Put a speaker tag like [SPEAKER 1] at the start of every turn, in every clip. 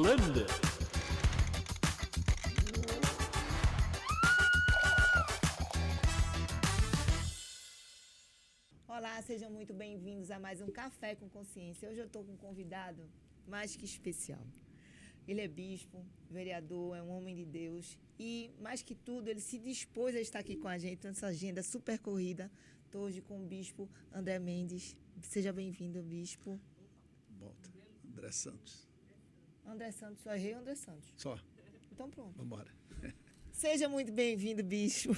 [SPEAKER 1] Holanda.
[SPEAKER 2] Olá, sejam muito bem-vindos a mais um Café com Consciência. Hoje eu estou com um convidado mais que especial. Ele é bispo, vereador, é um homem de Deus e, mais que tudo, ele se dispôs a estar aqui com a gente nessa agenda super corrida. Estou hoje com o bispo André Mendes. Seja bem-vindo, bispo.
[SPEAKER 3] Volta. André Santos.
[SPEAKER 2] André Santos, só errei André Santos.
[SPEAKER 3] Só.
[SPEAKER 2] Então pronto.
[SPEAKER 3] Vamos embora.
[SPEAKER 2] Seja muito bem-vindo, bispo.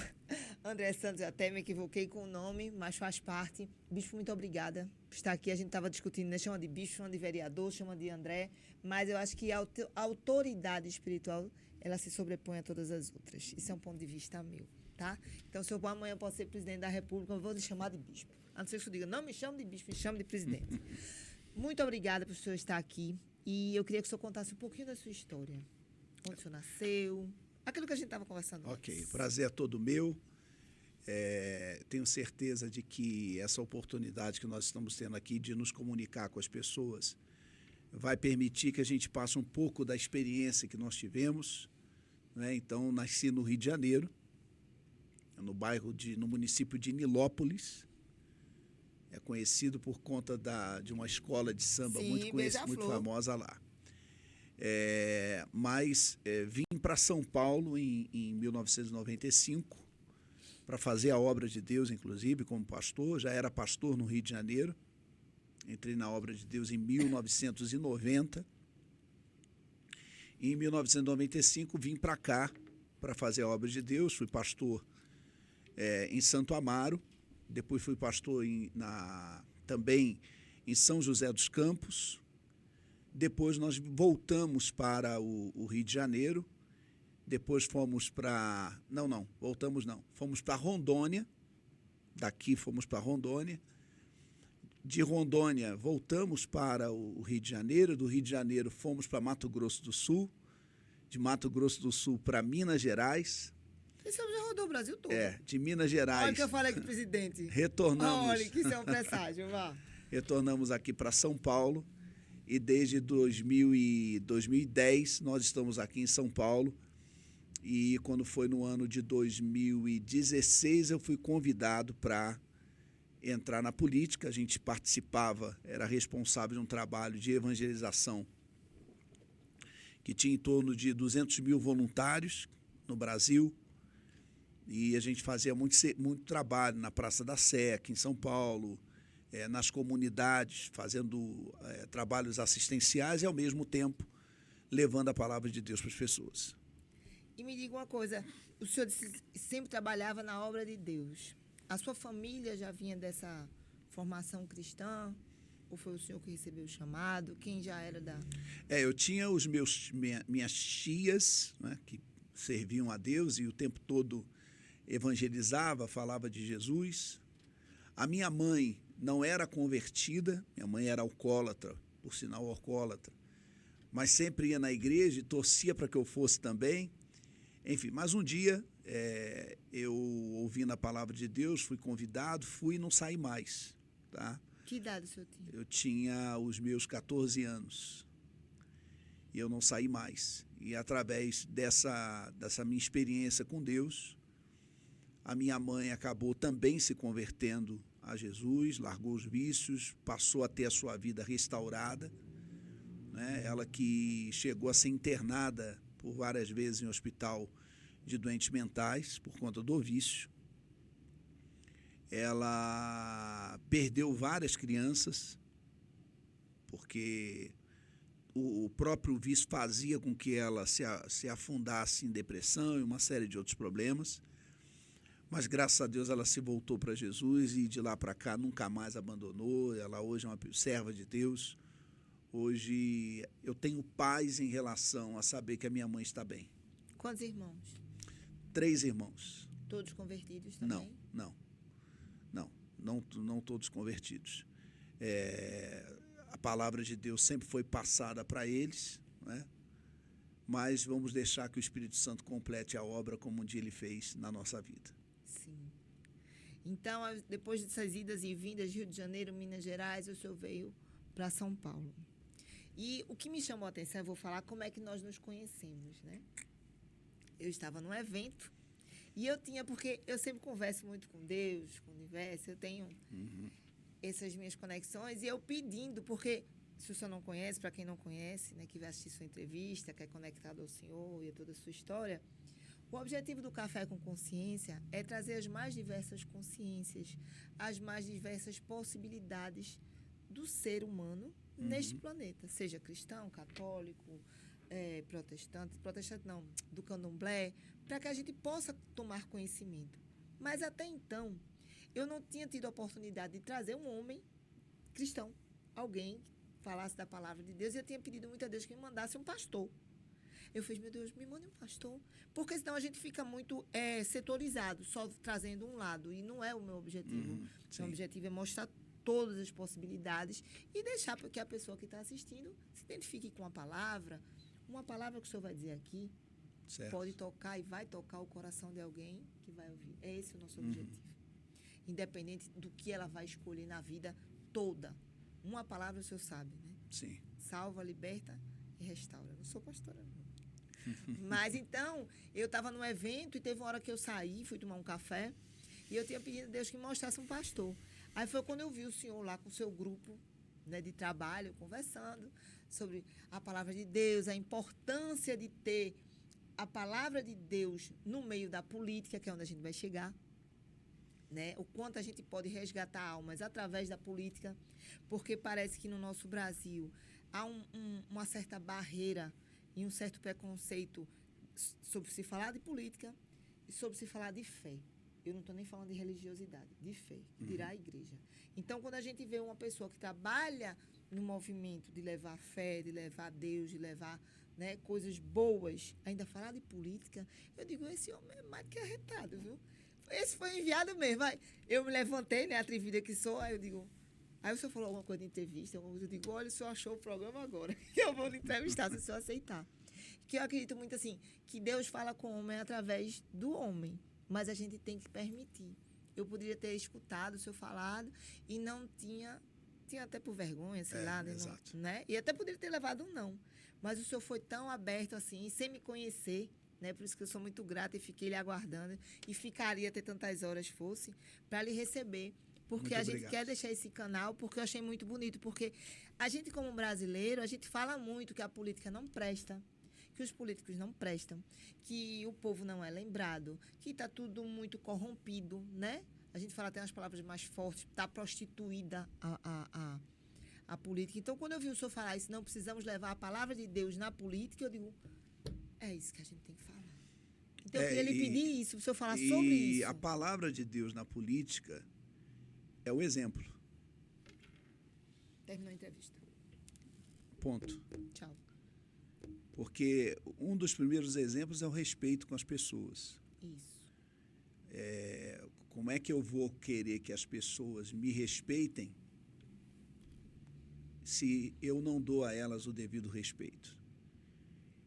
[SPEAKER 2] André Santos, eu até me equivoquei com o nome, mas faz parte. Bispo, muito obrigada por estar aqui. A gente estava discutindo, né? Chama de bispo, chama de vereador, chama de André, mas eu acho que a autoridade espiritual, ela se sobrepõe a todas as outras. Isso é um ponto de vista meu, tá? Então, se eu amanhã posso ser presidente da República, eu vou lhe chamar de bispo. A não ser que eu diga, não me chame de bispo, me chame de presidente. Muito obrigada por o senhor estar aqui. E eu queria que o senhor contasse um pouquinho da sua história. Onde o senhor nasceu, aquilo que a gente estava conversando
[SPEAKER 3] Ok,
[SPEAKER 2] antes.
[SPEAKER 3] prazer é todo meu. Tenho certeza de que essa oportunidade que nós estamos tendo aqui de nos comunicar com as pessoas vai permitir que a gente passe um pouco da experiência que nós tivemos, né? Então, nasci no Rio de Janeiro, no município de Nilópolis. É conhecido por conta de uma escola de samba muito conhecida, muito famosa lá. Mas vim para São Paulo em 1995 para fazer a obra de Deus, inclusive, como pastor. Já era pastor no Rio de Janeiro. Entrei na obra de Deus em 1990. E em 1995 vim para cá para fazer a obra de Deus. Fui pastor em Santo Amaro. Depois fui pastor também em São José dos Campos. Depois nós voltamos para o Rio de Janeiro. Depois fomos para... Fomos para Rondônia. Daqui fomos para Rondônia. De Rondônia voltamos para o Rio de Janeiro. Do Rio de Janeiro fomos para Mato Grosso do Sul. De Mato Grosso do Sul para Minas Gerais.
[SPEAKER 2] Esse homem já rodou o Brasil todo.
[SPEAKER 3] De Minas Gerais.
[SPEAKER 2] Olha o que eu falei aqui, presidente.
[SPEAKER 3] Retornamos.
[SPEAKER 2] Olha, que isso é um presságio, vá.
[SPEAKER 3] Retornamos aqui para São Paulo. E desde 2010 nós estamos aqui em São Paulo. E quando foi no ano de 2016 eu fui convidado para entrar na política. A gente participava, era responsável de um trabalho de evangelização que tinha em torno de 200 mil voluntários no Brasil. E a gente fazia muito trabalho na Praça da Sé, aqui em São Paulo, nas comunidades, fazendo trabalhos assistenciais e, ao mesmo tempo, levando a palavra de Deus para as pessoas.
[SPEAKER 2] E me diga uma coisa, o senhor sempre trabalhava na obra de Deus. A sua família já vinha dessa formação cristã? Ou foi o senhor que recebeu o chamado? Quem já era da...
[SPEAKER 3] Eu tinha minhas tias, né, que serviam a Deus e o tempo todo evangelizava, falava de Jesus. A minha mãe não era convertida, minha mãe era alcoólatra, por sinal alcoólatra, mas sempre ia na igreja e torcia para que eu fosse também. Enfim, mas um dia eu ouvi na palavra de Deus, fui convidado, fui e não saí mais. Tá?
[SPEAKER 2] Que idade o senhor tinha?
[SPEAKER 3] Eu tinha os meus 14 anos e eu não saí mais. E através dessa minha experiência com Deus, a minha mãe acabou também se convertendo a Jesus, largou os vícios, passou a ter a sua vida restaurada, né? Ela que chegou a ser internada por várias vezes em hospital de doentes mentais por conta do vício. Ela perdeu várias crianças, porque o próprio vício fazia com que ela se afundasse em depressão e uma série de outros problemas. Mas, graças a Deus, ela se voltou para Jesus e de lá para cá nunca mais abandonou. Ela hoje é uma serva de Deus. Hoje eu tenho paz em relação a saber que a minha mãe está bem.
[SPEAKER 2] Quantos irmãos?
[SPEAKER 3] 3 irmãos.
[SPEAKER 2] Todos convertidos também?
[SPEAKER 3] Não todos convertidos. A palavra de Deus sempre foi passada para eles, né? Mas vamos deixar que o Espírito Santo complete a obra como um dia ele fez na nossa vida.
[SPEAKER 2] Sim. Então, depois dessas idas e vindas de Rio de Janeiro, Minas Gerais, o senhor veio para São Paulo. E o que me chamou a atenção, eu vou falar como é que nós nos conhecemos, né? Eu estava num evento e eu tinha, porque eu sempre converso muito com Deus, com o universo, eu tenho essas minhas conexões e eu pedindo, porque se o senhor não conhece, para quem não conhece, né, que vai assistir sua entrevista, que é conectado ao senhor e a toda a sua história, o objetivo do Café com Consciência é trazer as mais diversas consciências, as mais diversas possibilidades do ser humano neste planeta, seja cristão, católico, protestante não, do candomblé, para que a gente possa tomar conhecimento. Mas até então, eu não tinha tido a oportunidade de trazer um homem cristão, alguém que falasse da palavra de Deus, e eu tinha pedido muito a Deus que me mandasse um pastor. Eu fiz, meu Deus, me mande um pastor, porque senão a gente fica muito setorizado, só trazendo um lado, e não é o meu objetivo. Meu objetivo é mostrar todas as possibilidades e deixar que a pessoa que está assistindo se identifique com a palavra. Uma palavra que o senhor vai dizer aqui pode tocar e vai tocar o coração de alguém que vai ouvir. É esse o nosso objetivo. Independente do que ela vai escolher na vida toda. Uma palavra o senhor sabe, né?
[SPEAKER 3] Sim.
[SPEAKER 2] Salva, liberta e restaura. Eu não sou pastora, não. Mas, então, eu estava num evento e teve uma hora que eu saí, fui tomar um café, e eu tinha pedido a Deus que me mostrasse um pastor. Aí foi quando eu vi o senhor lá com o seu grupo, né, de trabalho, conversando sobre a palavra de Deus, a importância de ter a palavra de Deus no meio da política, que é onde a gente vai chegar, né? O quanto a gente pode resgatar almas através da política, porque parece que no nosso Brasil há uma certa barreira e um certo preconceito sobre se falar de política e sobre se falar de fé. Eu não estou nem falando de religiosidade, de fé, que dirá a igreja. Então, quando a gente vê uma pessoa que trabalha no movimento de levar fé, de levar Deus, de levar, né, coisas boas, ainda falar de política, eu digo, esse homem é mais que arretado, viu? Esse foi enviado mesmo. Vai. Eu me levantei, né, atrevida que sou, aí eu digo... Aí o senhor falou alguma coisa de entrevista, eu digo, olha, o senhor achou o programa agora, que eu vou lhe entrevistar, se o senhor aceitar. Que eu acredito muito assim, que Deus fala com o homem através do homem, mas a gente tem que permitir. Eu poderia ter escutado o senhor falado e não tinha até por vergonha, sei lá,
[SPEAKER 3] exato.
[SPEAKER 2] Né? E até poderia ter levado um não. Mas o senhor foi tão aberto assim, sem me conhecer, né? Por isso que eu sou muito grata e fiquei lhe aguardando e ficaria até tantas horas fosse para lhe receber. Porque a gente quer deixar esse canal, porque eu achei muito bonito. Porque a gente, como brasileiro, a gente fala muito que a política não presta, que os políticos não prestam, que o povo não é lembrado, que está tudo muito corrompido, né? A gente fala até umas palavras mais fortes, está prostituída a política. Então, quando eu vi o senhor falar isso, não precisamos levar a palavra de Deus na política, eu digo, é isso que a gente tem que falar. Então, eu queria lhe pedir isso, o senhor falar sobre isso.
[SPEAKER 3] E a palavra de Deus na política é o exemplo.
[SPEAKER 2] Terminou a entrevista.
[SPEAKER 3] Ponto.
[SPEAKER 2] Tchau.
[SPEAKER 3] Porque um dos primeiros exemplos é o respeito com as pessoas.
[SPEAKER 2] Isso.
[SPEAKER 3] Como é que eu vou querer que as pessoas me respeitem se eu não dou a elas o devido respeito?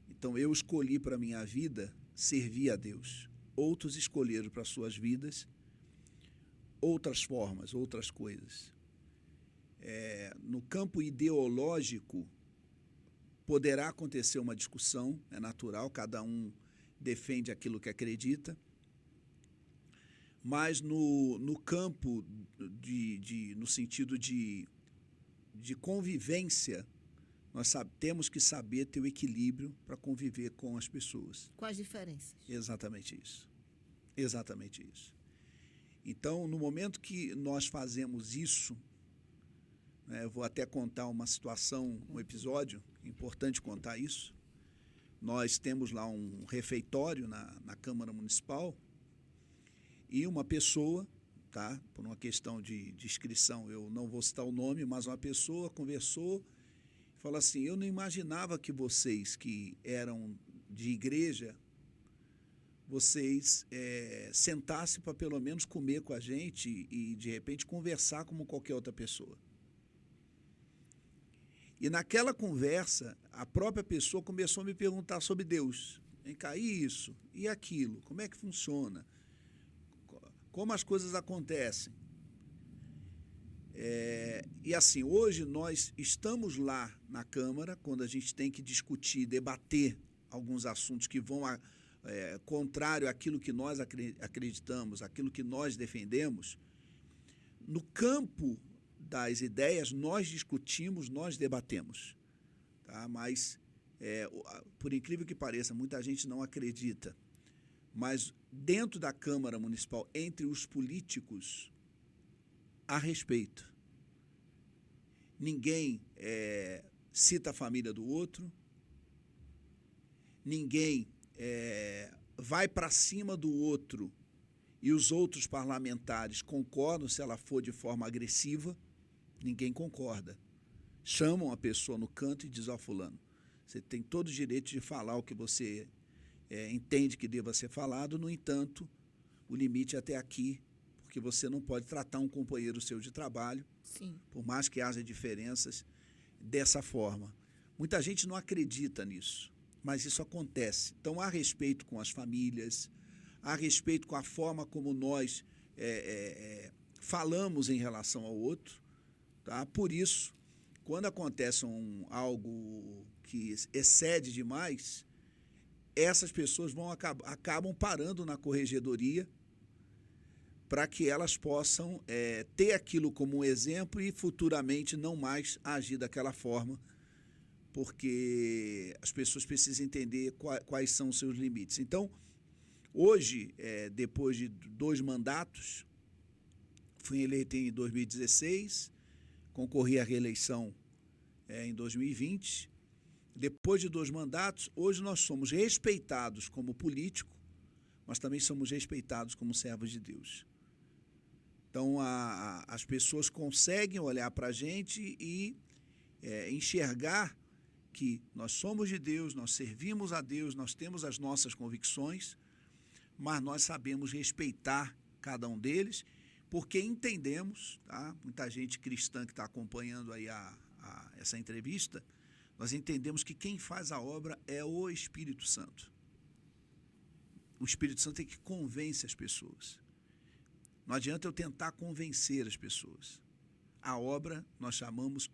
[SPEAKER 3] Então, eu escolhi para a minha vida servir a Deus. Outros escolheram para suas vidas outras formas, outras coisas. No campo ideológico, poderá acontecer uma discussão, é natural, cada um defende aquilo que acredita, mas no campo, no sentido de convivência, nós temos que saber ter o equilíbrio para conviver com as pessoas.
[SPEAKER 2] Com as diferenças.
[SPEAKER 3] Exatamente isso. Exatamente isso. Então, no momento que nós fazemos isso, né, eu vou até contar uma situação, um episódio, é importante contar isso. Nós temos lá um refeitório na Câmara Municipal e uma pessoa, tá, por uma questão de inscrição, eu não vou citar o nome, mas uma pessoa conversou e falou assim, eu não imaginava que vocês que eram de igreja, vocês sentassem para pelo menos comer com a gente e, de repente, conversar como qualquer outra pessoa. E naquela conversa, a própria pessoa começou a me perguntar sobre Deus. Vem cá, e isso? E aquilo? Como é que funciona? Como as coisas acontecem? E assim, hoje nós estamos lá na Câmara, quando a gente tem que discutir, debater alguns assuntos que vão contrário àquilo que nós acreditamos, àquilo que nós defendemos. No campo das ideias, nós discutimos, nós debatemos. Tá? Mas, por incrível que pareça, muita gente não acredita. Mas dentro da Câmara Municipal, entre os políticos, há respeito. Ninguém cita a família do outro, ninguém vai para cima do outro e os outros parlamentares concordam se ela for de forma agressiva, ninguém concorda. Chamam a pessoa no canto e dizem, ó, fulano, você tem todo o direito de falar o que você entende que deva ser falado, no entanto, o limite é até aqui, porque você não pode tratar um companheiro seu de trabalho,
[SPEAKER 2] Sim.
[SPEAKER 3] por mais que haja diferenças, dessa forma. Muita gente não acredita nisso, mas isso acontece. Então, há respeito com as famílias, há respeito com a forma como nós falamos em relação ao outro. Tá? Por isso, quando acontece algo que excede demais, essas pessoas acabam parando na corregedoria para que elas possam ter aquilo como um exemplo e futuramente não mais agir daquela forma, porque as pessoas precisam entender quais são os seus limites. Então, hoje, depois de 2 mandatos, fui eleito em 2016, concorri à reeleição em 2020. Depois de 2 mandatos, hoje nós somos respeitados como político, mas também somos respeitados como servos de Deus. Então, as pessoas conseguem olhar para a gente e enxergar que nós somos de Deus, nós servimos a Deus, nós temos as nossas convicções, mas nós sabemos respeitar cada um deles, porque entendemos, tá? Muita gente cristã que está acompanhando aí essa entrevista, nós entendemos que quem faz a obra é o Espírito Santo. O Espírito Santo é que convence as pessoas. Não adianta eu tentar convencer as pessoas. A obra, nós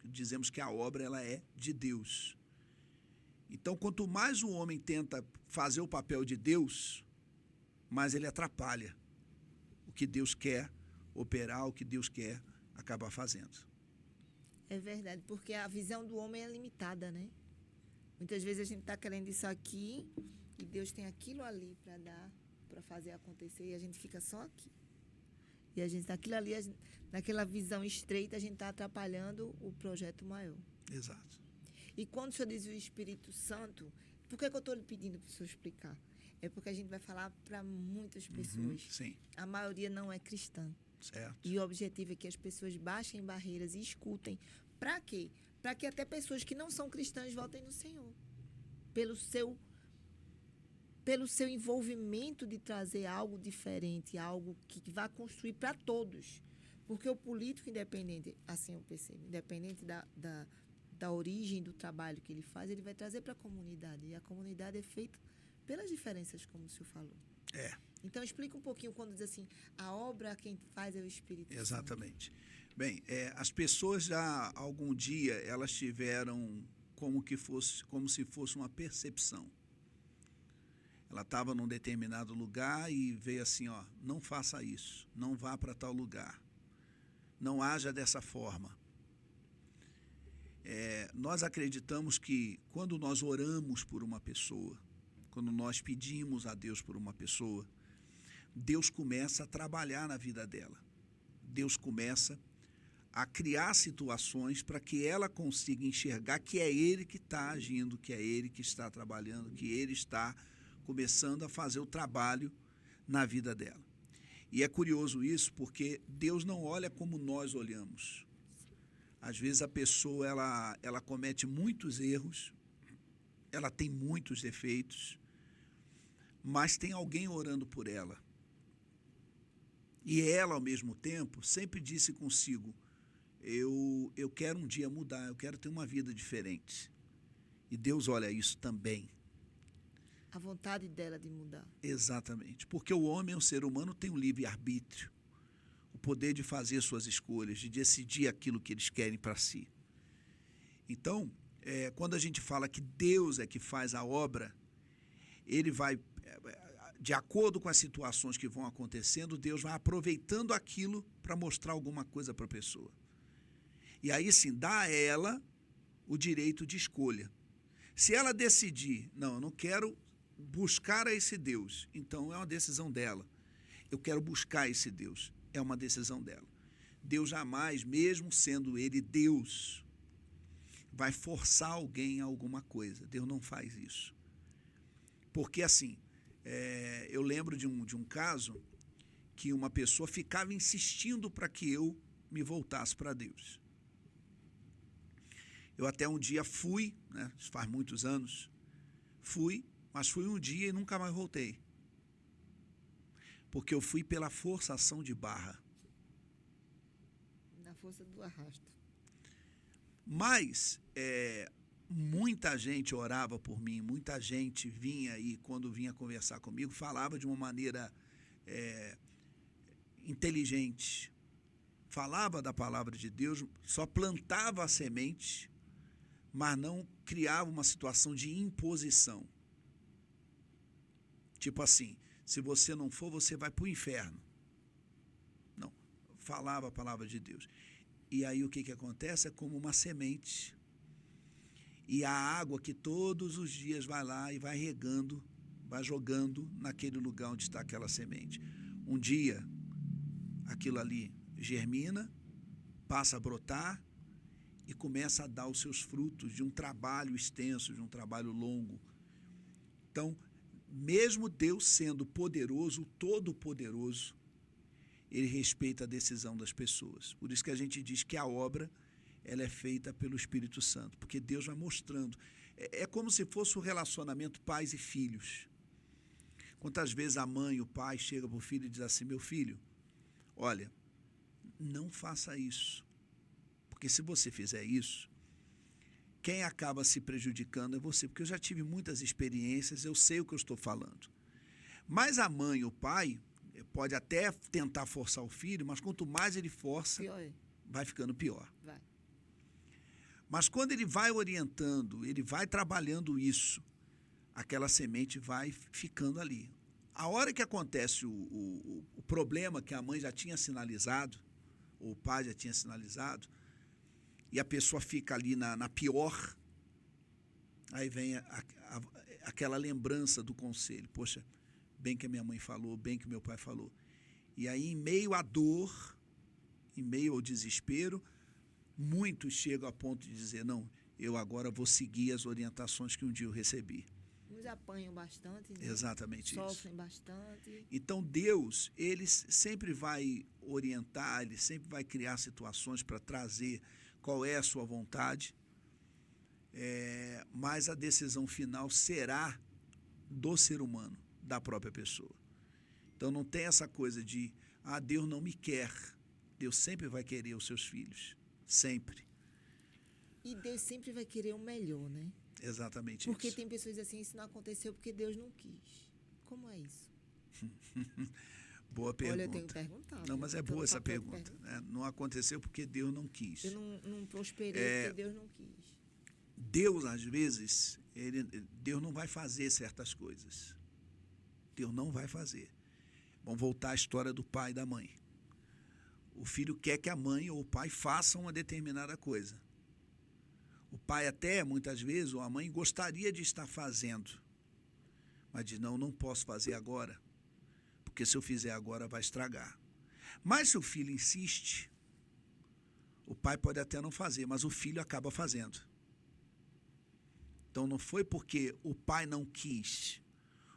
[SPEAKER 3] dizemos que a obra ela é de Deus. Então, quanto mais o homem tenta fazer o papel de Deus, mais ele atrapalha o que Deus quer operar, o que Deus quer acabar fazendo.
[SPEAKER 2] É verdade, porque a visão do homem é limitada, né? Muitas vezes a gente está querendo isso aqui e Deus tem aquilo ali para dar, para fazer acontecer e a gente fica só aqui. E a gente, naquilo ali, naquela visão estreita, a gente está atrapalhando o projeto maior.
[SPEAKER 3] Exato.
[SPEAKER 2] E quando o senhor diz o Espírito Santo, por que eu estou lhe pedindo para o senhor explicar? É porque a gente vai falar para muitas pessoas.
[SPEAKER 3] Sim.
[SPEAKER 2] A maioria não é cristã.
[SPEAKER 3] Certo.
[SPEAKER 2] E o objetivo é que as pessoas baixem barreiras e escutem. Para quê? Para que até pessoas que não são cristãs voltem no Senhor. Pelo seu envolvimento de trazer algo diferente, algo que vá construir para todos. Porque o político, independente, assim eu percebo, independente da origem do trabalho que ele faz, ele vai trazer para a comunidade. E a comunidade é feita pelas diferenças, como o senhor falou. Então, explica um pouquinho quando diz assim, a obra quem faz é o Espírito Santo.
[SPEAKER 3] Exatamente. Bem, as pessoas já, algum dia, elas tiveram como se fosse uma percepção. Ela estava num determinado lugar e veio assim, ó, não faça isso, não vá para tal lugar, não haja dessa forma. Nós acreditamos que quando nós oramos por uma pessoa, quando nós pedimos a Deus por uma pessoa, Deus começa a trabalhar na vida dela. Deus começa a criar situações para que ela consiga enxergar que é Ele que está agindo, que é Ele que está trabalhando, que Ele está começando a fazer o trabalho na vida dela. E é curioso isso porque Deus não olha como nós olhamos. Às vezes a pessoa ela comete muitos erros, ela tem muitos defeitos, mas tem alguém orando por ela. E ela, ao mesmo tempo, sempre disse consigo, eu quero um dia mudar, eu quero ter uma vida diferente. E Deus olha isso também.
[SPEAKER 2] A vontade dela de mudar.
[SPEAKER 3] Exatamente. Porque o homem, o ser humano, tem um livre-arbítrio. O poder de fazer suas escolhas, de decidir aquilo que eles querem para si. Então, quando a gente fala que Deus é que faz a obra, ele vai, de acordo com as situações que vão acontecendo, Deus vai aproveitando aquilo para mostrar alguma coisa para a pessoa. E aí sim, dá a ela o direito de escolha. Se ela decidir, não, eu não quero buscar a esse Deus, então é uma decisão dela. Eu quero buscar esse Deus, é uma decisão dela. Deus jamais, mesmo sendo ele Deus, vai forçar alguém a alguma coisa. Deus não faz isso. Porque assim, eu lembro de um caso que uma pessoa ficava insistindo para que eu me voltasse para Deus. Eu até um dia fui, né, faz muitos anos, mas fui um dia e nunca mais voltei. Porque eu fui pela forçação de barra.
[SPEAKER 2] Na força do arrasto.
[SPEAKER 3] Mas muita gente orava por mim, muita gente vinha e quando vinha conversar comigo, falava de uma maneira inteligente, falava da palavra de Deus, só plantava a semente, mas não criava uma situação de imposição. Tipo assim, se você não for, você vai para o inferno. Não, falava a palavra de Deus. E aí o que acontece? É como uma semente. E a água que todos os dias vai lá e vai regando, vai jogando naquele lugar onde está aquela semente. Um dia, aquilo ali germina, passa a brotar e começa a dar os seus frutos de um trabalho extenso, de um trabalho longo. Então, mesmo Deus sendo poderoso, todo-poderoso, ele respeita a decisão das pessoas. Por isso que a gente diz que a obra ela é feita pelo Espírito Santo, porque Deus vai mostrando. É como se fosse um relacionamento pais e filhos. Quantas vezes a mãe e o pai chegam para o filho e dizem assim, meu filho, olha, não faça isso, porque se você fizer isso, quem acaba se prejudicando é você, porque eu já tive muitas experiências, eu sei o que eu estou falando. Mas a mãe e o pai pode até tentar forçar o filho, mas quanto mais ele força, vai ficando pior.
[SPEAKER 2] Vai.
[SPEAKER 3] Mas quando ele vai orientando, ele vai trabalhando isso, aquela semente vai ficando ali. A hora que acontece o problema que a mãe já tinha sinalizado, ou o pai já tinha sinalizado, e a pessoa fica ali na pior, aí vem aquela lembrança do conselho. Poxa, bem que a minha mãe falou, bem que meu pai falou. E aí, em meio à dor, em meio ao desespero, muitos chegam a ponto de dizer, não, eu agora vou seguir as orientações que um dia eu recebi.
[SPEAKER 2] Uns apanham bastante, né?
[SPEAKER 3] Exatamente isso.
[SPEAKER 2] Sofrem bastante.
[SPEAKER 3] Então, Deus, ele sempre vai orientar, ele sempre vai criar situações para trazer qual é a sua vontade, mas a decisão final será do ser humano, da própria pessoa. Então, não tem essa coisa de, Deus não me quer. Deus sempre vai querer os seus filhos, sempre.
[SPEAKER 2] E Deus sempre vai querer o melhor, né?
[SPEAKER 3] Exatamente
[SPEAKER 2] porque
[SPEAKER 3] isso.
[SPEAKER 2] Porque tem pessoas assim, isso não aconteceu porque Deus não quis. Como é isso?
[SPEAKER 3] Boa pergunta.
[SPEAKER 2] Olha, eu tenho que perguntar.
[SPEAKER 3] Não, mas é boa essa pergunta. Não aconteceu porque Deus não quis.
[SPEAKER 2] Eu não prosperei porque Deus não quis.
[SPEAKER 3] Deus, às vezes, Deus não vai fazer certas coisas. Deus não vai fazer. Vamos voltar à história do pai e da mãe. O filho quer que a mãe ou o pai façam uma determinada coisa. O pai até, muitas vezes, ou a mãe gostaria de estar fazendo, mas diz, não posso fazer agora, porque se eu fizer agora vai estragar. Mas se o filho insiste, o pai pode até não fazer, mas o filho acaba fazendo. Então não foi porque o pai não quis,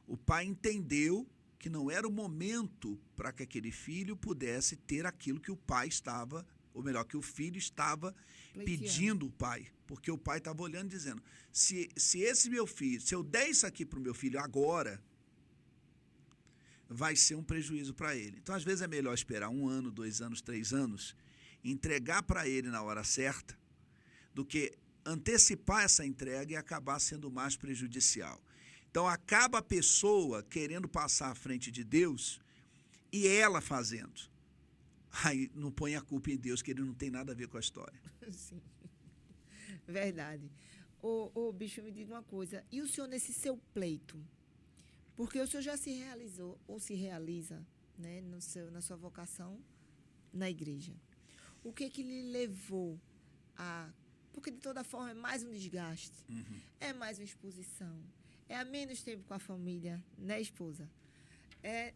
[SPEAKER 3] o pai entendeu que não era o momento para que aquele filho pudesse ter aquilo que o pai estava, ou melhor, que o filho estava pedindo o pai. Porque o pai estava olhando e dizendo, se esse meu filho, se eu der isso aqui para o meu filho agora, vai ser um prejuízo para ele. Então, às vezes, é melhor esperar 1 ano, 2 anos, 3 anos, entregar para ele na hora certa, do que antecipar essa entrega e acabar sendo mais prejudicial. Então, acaba a pessoa querendo passar à frente de Deus e ela fazendo. aí não põe a culpa em Deus, que ele não tem nada a ver com a história.
[SPEAKER 2] Sim, verdade. Bicho, me diga uma coisa. E o senhor nesse seu pleito? Porque o senhor já se realizou ou se realiza, né, na sua vocação na igreja. O que lhe levou a... Porque, de toda forma, é mais um desgaste, é mais uma exposição, é a menos tempo com a família, né, esposa? É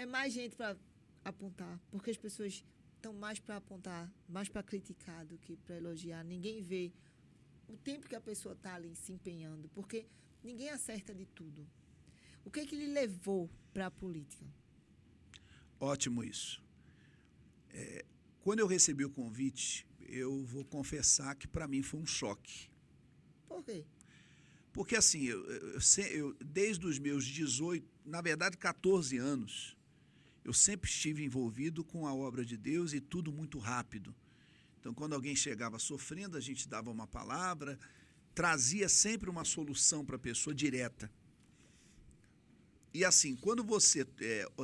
[SPEAKER 2] mais gente para apontar, porque as pessoas estão mais para apontar, mais para criticar do que para elogiar. Ninguém vê o tempo que a pessoa está ali se empenhando, porque ninguém acerta de tudo. O que lhe levou para a política?
[SPEAKER 3] Ótimo isso. Quando eu recebi o convite, eu vou confessar que para mim foi um choque.
[SPEAKER 2] Por quê?
[SPEAKER 3] Porque assim, eu desde os meus 18, na verdade 14 anos, eu sempre estive envolvido com a obra de Deus e tudo muito rápido. Então, quando alguém chegava sofrendo, a gente dava uma palavra, trazia sempre uma solução para a pessoa direta. E assim, quando você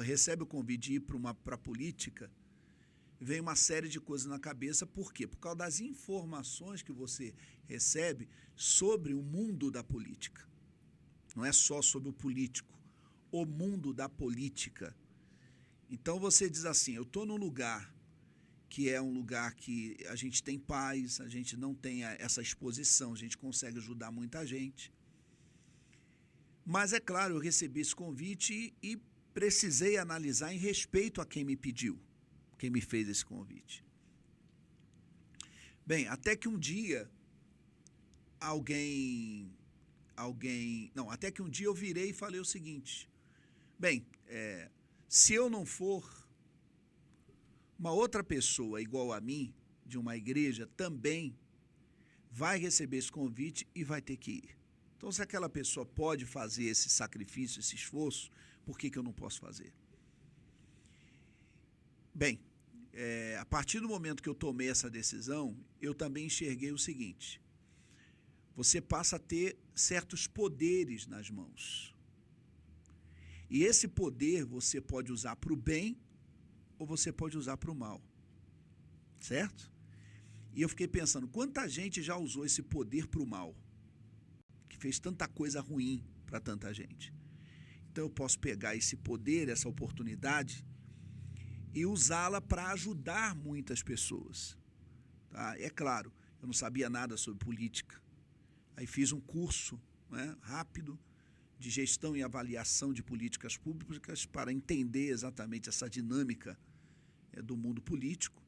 [SPEAKER 3] recebe o convite de ir para a política, vem uma série de coisas na cabeça. Por quê? Por causa das informações que você recebe sobre o mundo da política. Não é só sobre o político, o mundo da política. Então você diz assim, eu estou num lugar que é um lugar que a gente tem paz, a gente não tem essa exposição, a gente consegue ajudar muita gente. Mas é claro, eu recebi esse convite e precisei analisar em respeito a quem me pediu, quem me fez esse convite. Bem, até que um dia até que um dia eu virei e falei o seguinte, bem, se eu não for, uma outra pessoa igual a mim, de uma igreja, também vai receber esse convite e vai ter que ir. Então, se aquela pessoa pode fazer esse sacrifício, esse esforço, por que eu não posso fazer? Bem, a partir do momento que eu tomei essa decisão, eu também enxerguei o seguinte, você passa a ter certos poderes nas mãos. E esse poder você pode usar para o bem ou você pode usar para o mal. Certo? E eu fiquei pensando, quanta gente já usou esse poder para o mal? Que fez tanta coisa ruim para tanta gente. Então eu posso pegar esse poder, essa oportunidade e usá-la para ajudar muitas pessoas. Tá? É claro, eu não sabia nada sobre política. Aí fiz um curso, né, rápido de gestão e avaliação de políticas públicas para entender exatamente essa dinâmica do mundo político.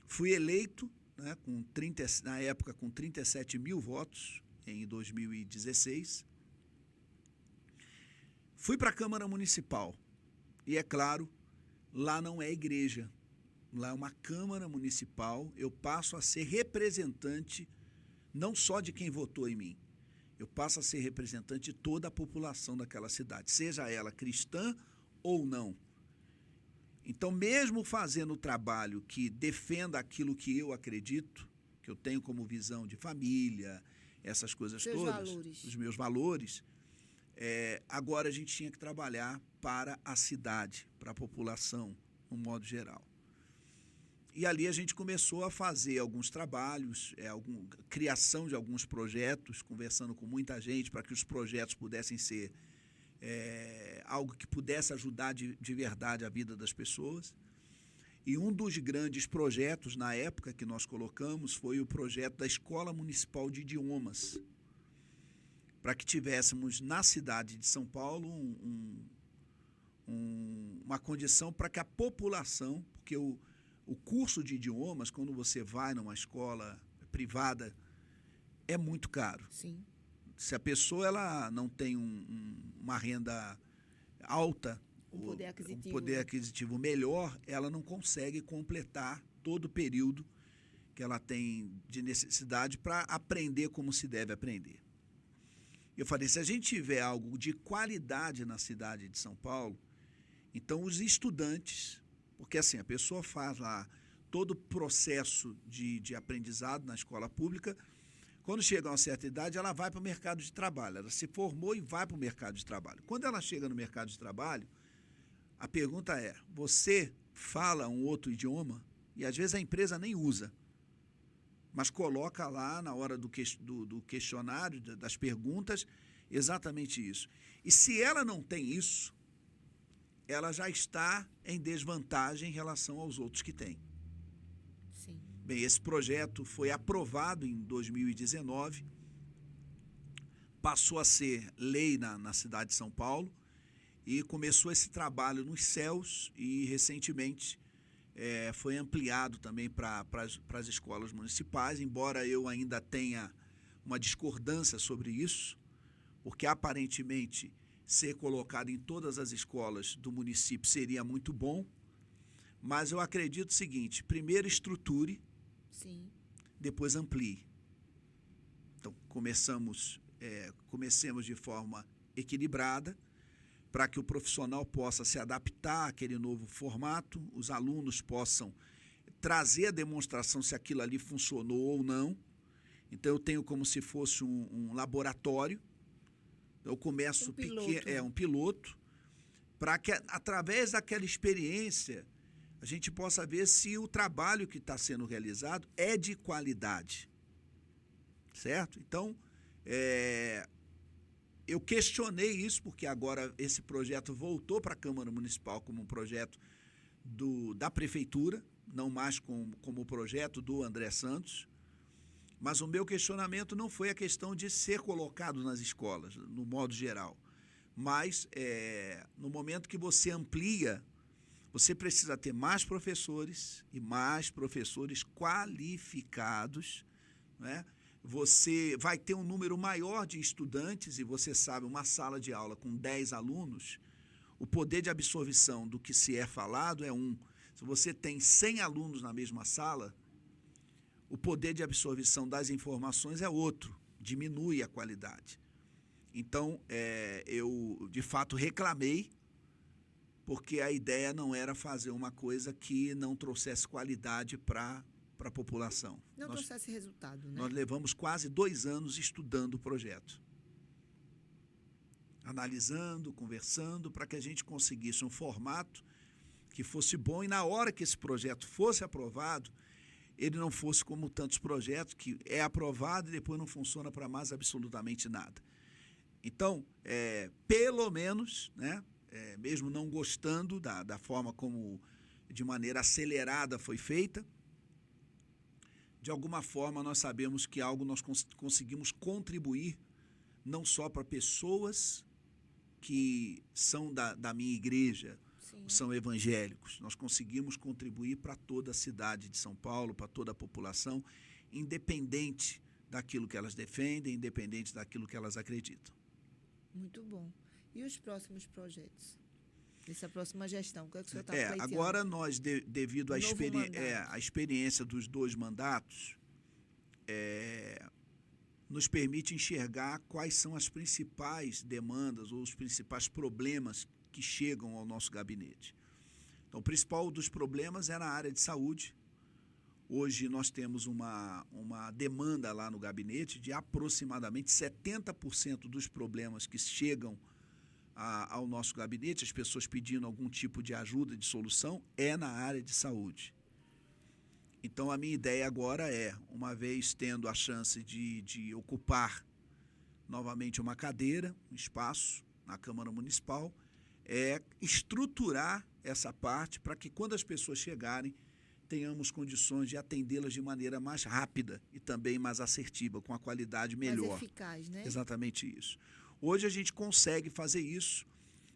[SPEAKER 3] Fui eleito, né, na época com 37 mil votos, em 2016. Fui para a Câmara Municipal e, é claro, lá não é igreja, lá é uma Câmara Municipal, eu passo a ser representante não só de quem votou em mim, eu passo a ser representante de toda a população daquela cidade, seja ela cristã ou não. Então, mesmo fazendo o trabalho que defenda aquilo que eu acredito, que eu tenho como visão de família, essas coisas todas, os meus valores, agora a gente tinha que trabalhar para a cidade, para a população, no modo geral. E ali a gente começou a fazer alguns trabalhos, criação de alguns projetos, conversando com muita gente para que os projetos pudessem ser algo que pudesse ajudar de verdade a vida das pessoas. E um dos grandes projetos, na época, que nós colocamos foi o projeto da Escola Municipal de Idiomas, para que tivéssemos na cidade de São Paulo uma condição para que a população, porque o curso de idiomas, quando você vai numa escola privada, é muito caro.
[SPEAKER 2] Sim.
[SPEAKER 3] Se a pessoa ela não tem uma renda alta, um poder aquisitivo melhor, ela não consegue completar todo o período que ela tem de necessidade para aprender como se deve aprender. Eu falei, se a gente tiver algo de qualidade na cidade de São Paulo, então os estudantes, porque assim, a pessoa faz lá todo o processo de aprendizado na escola pública, quando chega a uma certa idade, ela vai para o mercado de trabalho, ela se formou e vai para o mercado de trabalho. Quando ela chega no mercado de trabalho, a pergunta é, você fala um outro idioma, e às vezes a empresa nem usa, mas coloca lá na hora do questionário, das perguntas, exatamente isso. E se ela não tem isso, ela já está em desvantagem em relação aos outros que têm.
[SPEAKER 2] Sim.
[SPEAKER 3] Bem, esse projeto foi aprovado em 2019, passou a ser lei na cidade de São Paulo e começou esse trabalho nos céus e, recentemente, foi ampliado também para as escolas municipais, embora eu ainda tenha uma discordância sobre isso, porque aparentemente ser colocado em todas as escolas do município seria muito bom, mas eu acredito o seguinte: primeiro estruture,
[SPEAKER 2] Sim.
[SPEAKER 3] depois amplie. Então, comecemos de forma equilibrada, para que o profissional possa se adaptar àquele novo formato, os alunos possam trazer a demonstração se aquilo ali funcionou ou não. Então, eu tenho como se fosse um laboratório. Eu começo um piloto, para que, através daquela experiência, a gente possa ver se o trabalho que está sendo realizado é de qualidade. Certo? Então, eu questionei isso, porque agora esse projeto voltou para a Câmara Municipal como um projeto da Prefeitura, não mais como projeto do André Santos. Mas o meu questionamento não foi a questão de ser colocado nas escolas, no modo geral. Mas, no momento que você amplia, você precisa ter mais professores e mais professores qualificados, né? Você vai ter um número maior de estudantes, e você sabe, uma sala de aula com 10 alunos, o poder de absorção do que se é falado é 1. Se você tem 100 alunos na mesma sala, o poder de absorção das informações é outro, diminui a qualidade. Então, eu, de fato, reclamei, porque a ideia não era fazer uma coisa que não trouxesse qualidade para a população.
[SPEAKER 2] Não trouxesse resultado, né?
[SPEAKER 3] Nós levamos quase 2 anos estudando o projeto, analisando, conversando, para que a gente conseguisse um formato que fosse bom, e na hora que esse projeto fosse aprovado, ele não fosse como tantos projetos que é aprovado e depois não funciona para mais absolutamente nada. Então, pelo menos, né, mesmo não gostando da forma como, de maneira acelerada, foi feita, de alguma forma nós sabemos que nós conseguimos contribuir não só para pessoas que são da minha igreja,
[SPEAKER 2] Sim.
[SPEAKER 3] são evangélicos, nós conseguimos contribuir para toda a cidade de São Paulo, para toda a população, independente daquilo que elas defendem, independente daquilo que elas acreditam.
[SPEAKER 2] Muito bom. E os próximos projetos? Nessa próxima gestão, o que é que o senhor está pleiteando?
[SPEAKER 3] Agora nós, devido à experiência dos 2 mandatos, nos permite enxergar quais são as principais demandas ou os principais problemas que chegam ao nosso gabinete. Então, o principal dos problemas é na área de saúde. Hoje nós temos uma demanda lá no gabinete de aproximadamente 70% dos problemas que chegam ao nosso gabinete, as pessoas pedindo algum tipo de ajuda, de solução, é na área de saúde. Então, a minha ideia agora uma vez tendo a chance de ocupar novamente uma cadeira, um espaço na Câmara Municipal, estruturar essa parte para que, quando as pessoas chegarem, tenhamos condições de atendê-las de maneira mais rápida e também mais assertiva, com a qualidade melhor.
[SPEAKER 2] Mais eficaz, né?
[SPEAKER 3] Exatamente isso. Hoje a gente consegue fazer isso,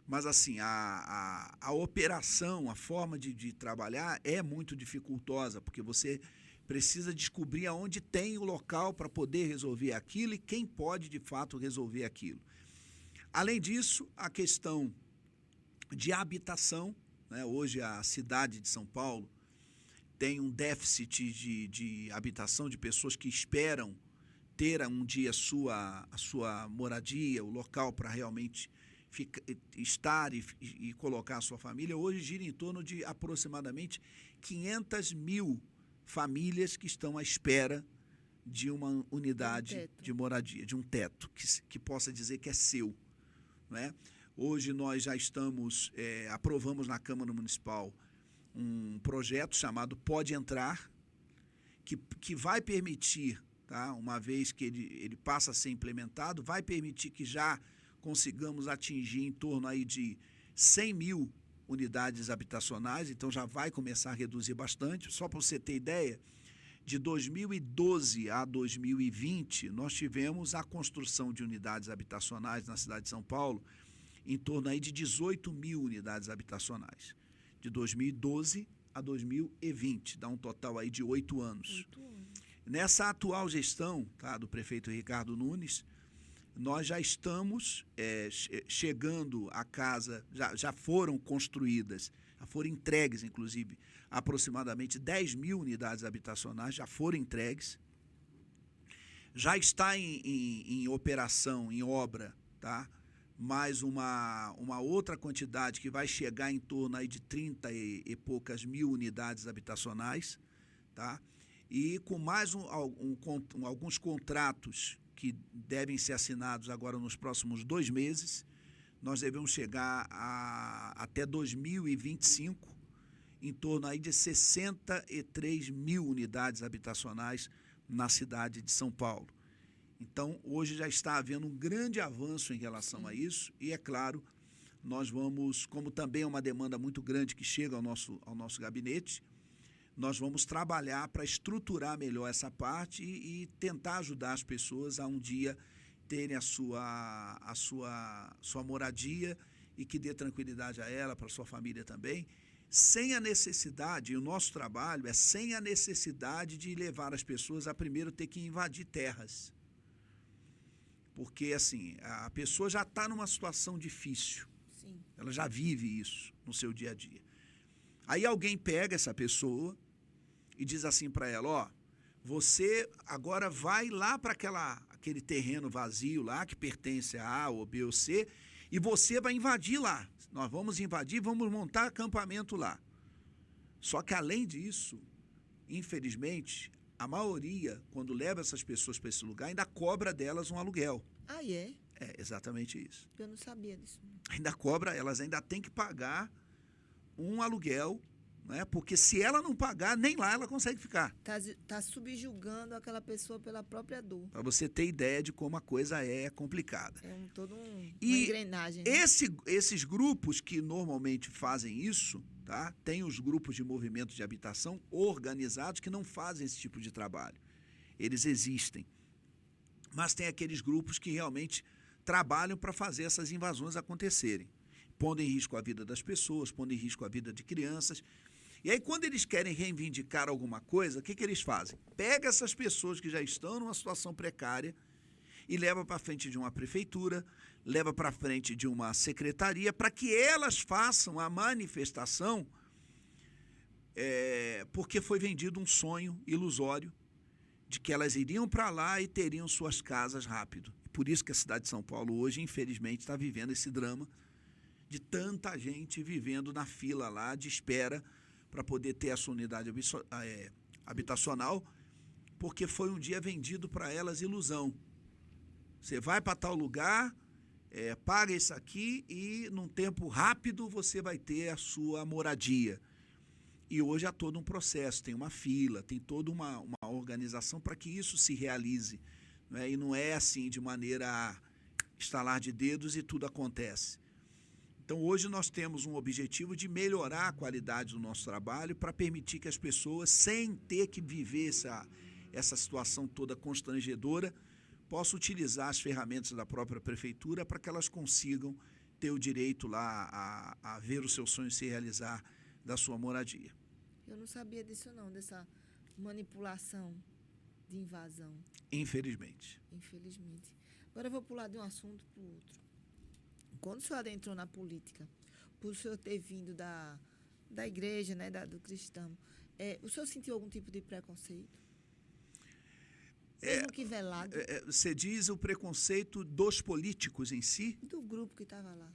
[SPEAKER 3] mas assim, a operação, a forma de trabalhar é muito dificultosa, porque você precisa descobrir aonde tem o local para poder resolver aquilo e quem pode, de fato, resolver aquilo. Além disso, a questão de habitação, né? Hoje a cidade de São Paulo tem um déficit de habitação, de pessoas que esperam ter um dia a sua moradia, o local para realmente estar e colocar a sua família. Hoje gira em torno de aproximadamente 500 mil famílias que estão à espera de uma unidade de moradia, de um teto, que possa dizer que é seu, né? Hoje nós já aprovamos na Câmara Municipal um projeto chamado Pode Entrar, que vai permitir, tá, uma vez que ele passa a ser implementado, vai permitir que já consigamos atingir em torno aí de 100 mil unidades habitacionais, então já vai começar a reduzir bastante. Só para você ter ideia, de 2012 a 2020, nós tivemos a construção de unidades habitacionais na cidade de São Paulo em torno aí de 18 mil unidades habitacionais. De 2012 a 2020, dá um total aí de 8 anos. Nessa atual gestão, tá, do prefeito Ricardo Nunes, nós já estamos chegando a casa, já foram construídas, já foram entregues, inclusive, aproximadamente 10 mil unidades habitacionais, já foram entregues. Já está em operação, em obra, tá? Mais uma outra quantidade que vai chegar em torno aí de 30 e poucas mil unidades habitacionais, tá? E com mais alguns contratos que devem ser assinados agora nos próximos 2 meses, nós devemos chegar até 2025, em torno aí de 63 mil unidades habitacionais na cidade de São Paulo. Então, hoje já está havendo um grande avanço em relação a isso e, é claro, nós vamos, como também é uma demanda muito grande que chega ao nosso gabinete, nós vamos trabalhar para estruturar melhor essa parte e tentar ajudar as pessoas a um dia terem a sua moradia e que dê tranquilidade a ela, para a sua família também, sem a necessidade, e o nosso trabalho é sem a necessidade de levar as pessoas a primeiro ter que invadir terras. Porque, assim, a pessoa já está numa situação difícil.
[SPEAKER 2] Sim.
[SPEAKER 3] Ela já vive isso no seu dia a dia. Aí alguém pega essa pessoa e diz assim para ela, ó, você agora vai lá para aquele terreno vazio lá, que pertence a A ou B ou C, e você vai invadir lá. Nós vamos invadir, vamos montar acampamento lá. Só que, além disso, infelizmente, a maioria, quando leva essas pessoas para esse lugar, ainda cobra delas um aluguel.
[SPEAKER 2] Ah, é?
[SPEAKER 3] É exatamente isso.
[SPEAKER 2] Eu não sabia disso.
[SPEAKER 3] Ainda cobra, elas ainda têm que pagar um aluguel, né? Porque se ela não pagar, nem lá ela consegue ficar.
[SPEAKER 2] Tá subjugando aquela pessoa pela própria dor.
[SPEAKER 3] Para você ter ideia de como a coisa é complicada.
[SPEAKER 2] É uma
[SPEAKER 3] E
[SPEAKER 2] engrenagem. Né?
[SPEAKER 3] Esses grupos que normalmente fazem isso, tá? Tem os grupos de movimento de habitação organizados que não fazem esse tipo de trabalho. Eles existem. Mas tem aqueles grupos que realmente trabalham para fazer essas invasões acontecerem. Pondo em risco a vida das pessoas, pondo em risco a vida de crianças. E aí, quando eles querem reivindicar alguma coisa, o que eles fazem? Pega essas pessoas que já estão numa situação precária e leva para frente de uma prefeitura, leva para frente de uma secretaria, para que elas façam a manifestação, porque foi vendido um sonho ilusório de que elas iriam para lá e teriam suas casas rápido. Por isso que a cidade de São Paulo hoje, infelizmente, está vivendo esse drama de tanta gente vivendo na fila lá de espera para poder ter a sua unidade habitacional, porque foi um dia vendido para elas ilusão. Você vai para tal lugar, paga isso aqui e num tempo rápido você vai ter a sua moradia. E hoje há todo um processo, tem uma fila, tem toda uma organização para que isso se realize. Né? E não é assim de maneira a estalar de dedos e tudo acontece. Então, hoje nós temos um objetivo de melhorar a qualidade do nosso trabalho para permitir que as pessoas, sem ter que viver essa situação toda constrangedora, possam utilizar as ferramentas da própria prefeitura para que elas consigam ter o direito lá a ver o seu sonho se realizar da sua moradia.
[SPEAKER 2] Eu não sabia disso não, dessa manipulação de invasão.
[SPEAKER 3] Infelizmente.
[SPEAKER 2] Infelizmente. Agora eu vou pular de um assunto para o outro. Quando o senhor adentrou na política, por o senhor ter vindo da igreja, né, do cristão, o senhor sentiu algum tipo de preconceito? Mesmo que velado?
[SPEAKER 3] Você diz o preconceito dos políticos em si?
[SPEAKER 2] Do grupo que estava lá.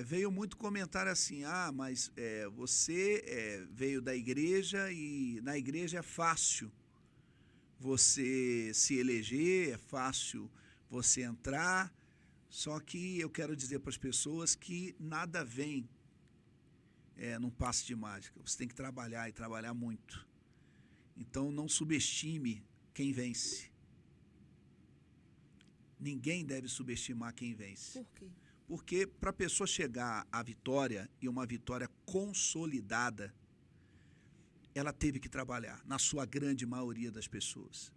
[SPEAKER 3] Veio muito comentário assim, mas você veio da igreja e na igreja é fácil você se eleger, é fácil você entrar, só que eu quero dizer para as pessoas que nada vem num passe de mágica. Você tem que trabalhar e trabalhar muito. Então, não subestime quem vence. Ninguém deve subestimar quem vence.
[SPEAKER 2] Por quê?
[SPEAKER 3] Porque para a pessoa chegar à vitória, e uma vitória consolidada, ela teve que trabalhar, na sua grande maioria das pessoas.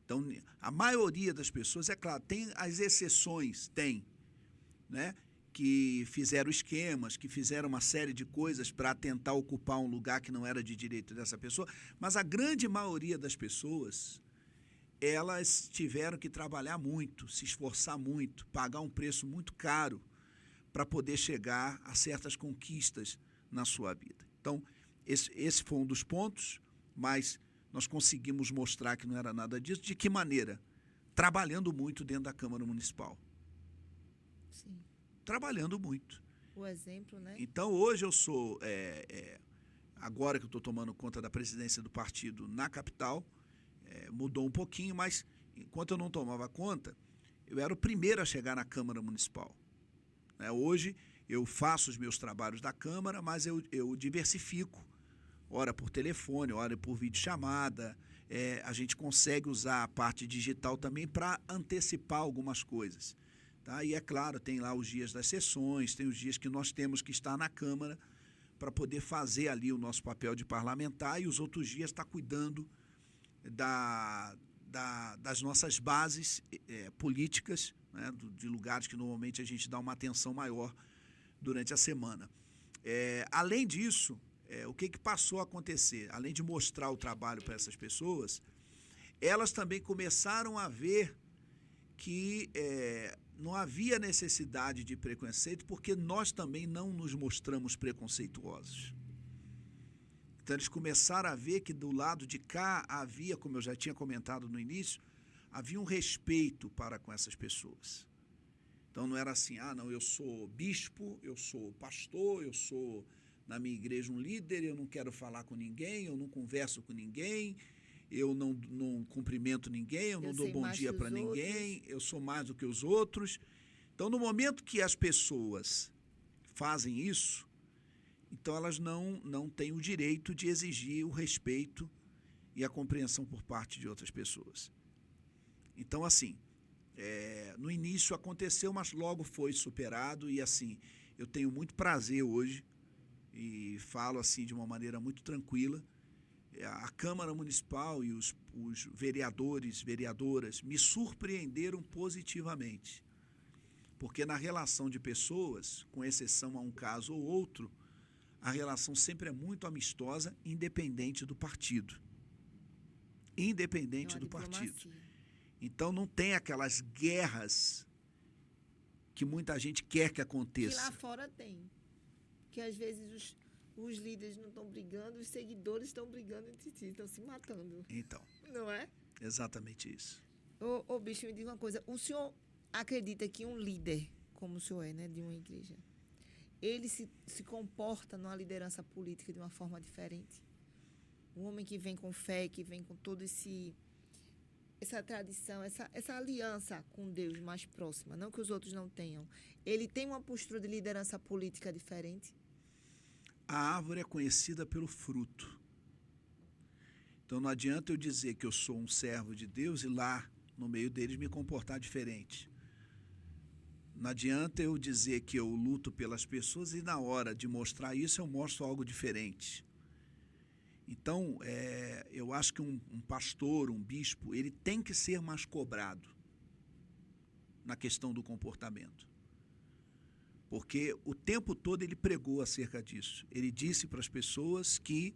[SPEAKER 3] Então, a maioria das pessoas, é claro, tem as exceções, né? Que fizeram esquemas, que fizeram uma série de coisas para tentar ocupar um lugar que não era de direito dessa pessoa, mas a grande maioria das pessoas, elas tiveram que trabalhar muito, se esforçar muito, pagar um preço muito caro para poder chegar a certas conquistas na sua vida. Então, esse foi um dos pontos, mas nós conseguimos mostrar que não era nada disso. De que maneira? Trabalhando muito dentro da Câmara Municipal.
[SPEAKER 2] Sim.
[SPEAKER 3] Trabalhando muito.
[SPEAKER 2] O exemplo, né?
[SPEAKER 3] Então, hoje eu sou, agora que eu estou tomando conta da presidência do partido na capital, mudou um pouquinho, mas enquanto eu não tomava conta, eu era o primeiro a chegar na Câmara Municipal. Hoje eu faço os meus trabalhos da Câmara, mas eu diversifico, ora por telefone, ora por videochamada. A gente consegue usar a parte digital também para antecipar algumas coisas. Tá? E é claro, tem lá os dias das sessões, tem os dias que nós temos que estar na Câmara para poder fazer ali o nosso papel de parlamentar, e os outros dias estar cuidando das nossas bases políticas, né, de lugares que normalmente a gente dá uma atenção maior durante a semana. Além disso, o que passou a acontecer? Além de mostrar o trabalho para essas pessoas, elas também começaram a ver que não havia necessidade de preconceito, porque nós também não nos mostramos preconceituosos. Então, eles começaram a ver que do lado de cá havia, como eu já tinha comentado no início, havia um respeito para com essas pessoas. Então, não era assim, não, eu sou bispo, eu sou pastor, eu sou, na minha igreja, um líder, eu não quero falar com ninguém, eu não converso com ninguém, eu não cumprimento ninguém, eu não dou bom dia para ninguém, eu sou mais do que os outros. Então, no momento que as pessoas fazem isso, então elas não têm o direito de exigir o respeito e a compreensão por parte de outras pessoas. Então, assim, no início aconteceu, mas logo foi superado, e assim, eu tenho muito prazer hoje, e falo assim de uma maneira muito tranquila. A Câmara Municipal e os vereadores, vereadoras me surpreenderam positivamente, porque na relação de pessoas, com exceção a um caso ou outro, a relação sempre é muito amistosa, independente do partido. Independente do partido. Então, não tem aquelas guerras que muita gente quer que aconteça.
[SPEAKER 2] Que lá fora tem. Que às vezes os líderes não estão brigando, os seguidores estão brigando entre si, estão se matando.
[SPEAKER 3] Então.
[SPEAKER 2] Não é?
[SPEAKER 3] Exatamente isso.
[SPEAKER 2] Ô, bicho, me diga uma coisa. O senhor acredita que um líder, como o senhor é, né, de uma igreja, ele se comporta numa liderança política de uma forma diferente? Um homem que vem com fé, que vem com todo essa tradição, essa aliança com Deus mais próxima, não que os outros não tenham, ele tem uma postura de liderança política diferente?
[SPEAKER 3] A árvore é conhecida pelo fruto. Então, não adianta eu dizer que eu sou um servo de Deus e lá, no meio deles, me comportar diferente. Não adianta eu dizer que eu luto pelas pessoas e na hora de mostrar isso eu mostro algo diferente. Então, eu acho que um pastor, um bispo, ele tem que ser mais cobrado na questão do comportamento. Porque o tempo todo ele pregou acerca disso. Ele disse para as pessoas que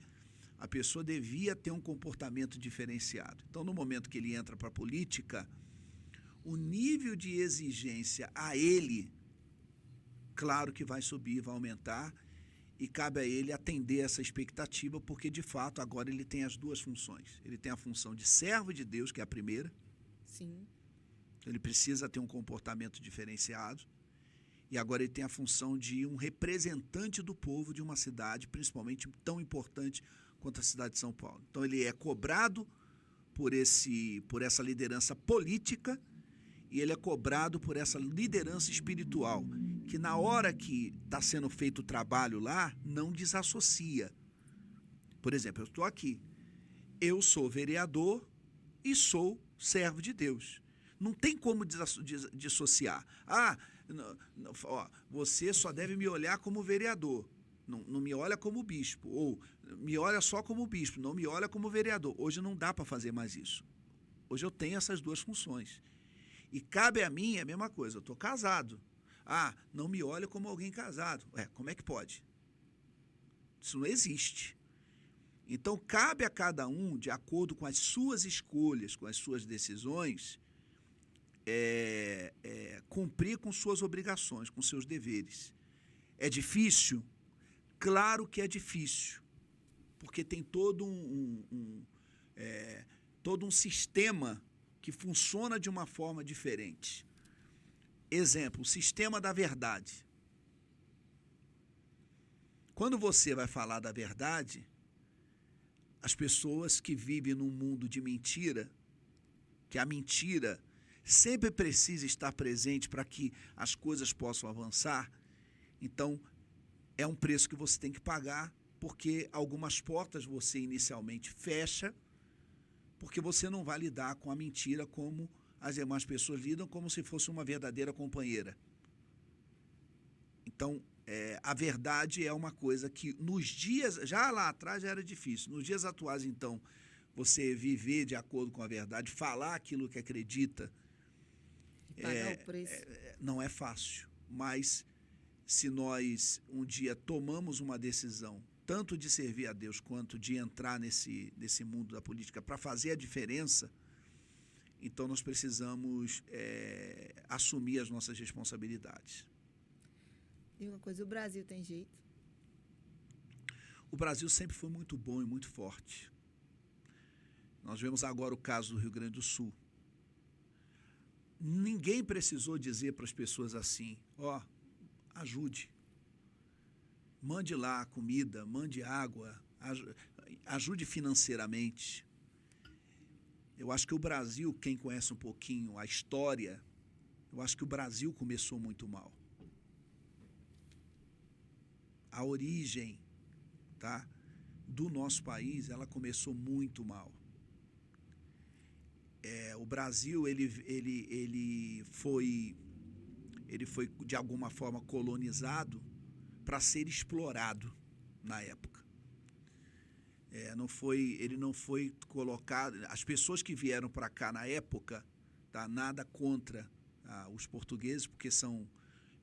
[SPEAKER 3] a pessoa devia ter um comportamento diferenciado. Então, no momento que ele entra para a política, o nível de exigência a ele, claro que vai subir, vai aumentar, e cabe a ele atender essa expectativa, porque, de fato, agora ele tem as duas funções. Ele tem a função de servo de Deus, que é a primeira.
[SPEAKER 2] Sim.
[SPEAKER 3] Ele precisa ter um comportamento diferenciado. E agora ele tem a função de um representante do povo de uma cidade, principalmente tão importante quanto a cidade de São Paulo. Então, ele é cobrado por essa liderança política, e ele é cobrado por essa liderança espiritual, que na hora que está sendo feito o trabalho lá, não desassocia. Por exemplo, eu estou aqui, eu sou vereador e sou servo de Deus. Não tem como dissociar. Você só deve me olhar como vereador, não me olha como bispo, ou me olha só como bispo, não me olha como vereador. Hoje não dá para fazer mais isso. Hoje eu tenho essas duas funções. E cabe a mim a mesma coisa, eu estou casado. Não me olha como alguém casado. Como é que pode? Isso não existe. Então, cabe a cada um, de acordo com as suas escolhas, com as suas decisões, cumprir com suas obrigações, com seus deveres. É difícil? Claro que é difícil, porque tem todo um sistema que funciona de uma forma diferente. Exemplo, o sistema da verdade. Quando você vai falar da verdade, as pessoas que vivem num mundo de mentira, que a mentira sempre precisa estar presente para que as coisas possam avançar, então é um preço que você tem que pagar, porque algumas portas você inicialmente fecha, porque você não vai lidar com a mentira como as demais pessoas lidam, como se fosse uma verdadeira companheira. Então, a verdade é uma coisa que nos dias, já lá atrás já era difícil, nos dias atuais, então, você viver de acordo com a verdade, falar aquilo que acredita,
[SPEAKER 2] pagar o preço.
[SPEAKER 3] não é fácil, mas se nós um dia tomamos uma decisão, tanto de servir a Deus quanto de entrar nesse mundo da política para fazer a diferença, então nós precisamos assumir as nossas responsabilidades.
[SPEAKER 2] E uma coisa, o Brasil tem jeito?
[SPEAKER 3] O Brasil sempre foi muito bom e muito forte. Nós vemos agora o caso do Rio Grande do Sul. Ninguém precisou dizer para as pessoas assim, ajude. Mande lá comida, mande água, ajude financeiramente. Eu acho que o Brasil, quem conhece um pouquinho a história, eu acho que o Brasil começou muito mal. A origem, do nosso país, ela começou muito mal. O Brasil, ele foi de alguma forma colonizado para ser explorado na época. Ele não foi colocado. As pessoas que vieram para cá na época, nada contra os portugueses, porque são